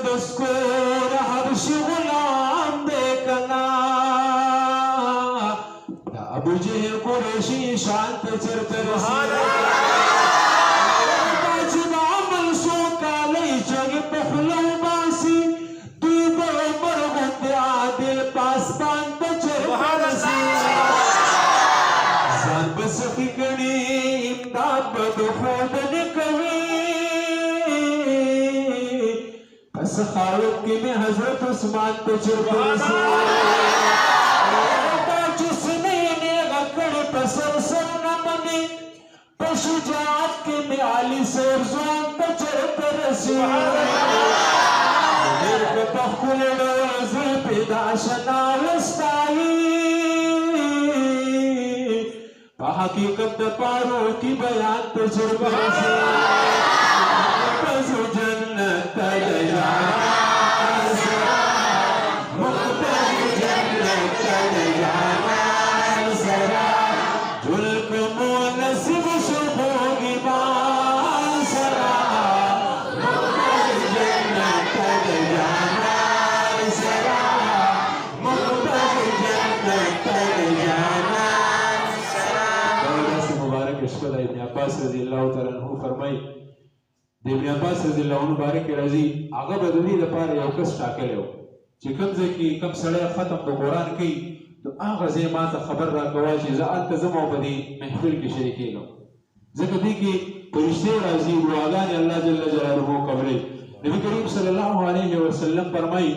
دسکور حبشی غلام دیکنا دا ابو جہل قریشی شانت چرت رسی دا جدا منسو کالی چگ پخلو باسی دوی برمر غند عادل پاسبان دا چرت رسی زان بسخی کنی امداد بدو خود نکوی سخاوت کی میں حضرت عثمان تجربہ رسی جسنے نے غکڑ پسر سر نمانی پشجاعت کی میں عالی سور زوان تجربہ رسی میر کتخ کلڑ وزر پیدا شنا وستائی پا حقیقت پارو کی بیان تجربہ رسی پزو جنت تجانا سرا مقبل جنت تجانا سرا جلک مونسب شبوگی مان سرا مقبل جنت تجانا سرا مقبل جنت تجانا سرا دولہ سے مبارک اشکل ابن عباس رضی اللہ تعالیٰ عنہ فرمائی ابن عباس رضی اللہ عنہ بارک رضی آغا بدوی لپار یو کس ٹاکل یو چی کم زکی کم سڑے ختم دو قرآن کی تو آغا زی ما تا خبر را کواجی زا آن تزمو بدی محفل کی شرکی لو ذکر دی کی پرشتے رازی دعاگان اللہ جل جلالہ قبرے نبی کریم صلی اللہ علیہ وسلم فرمائی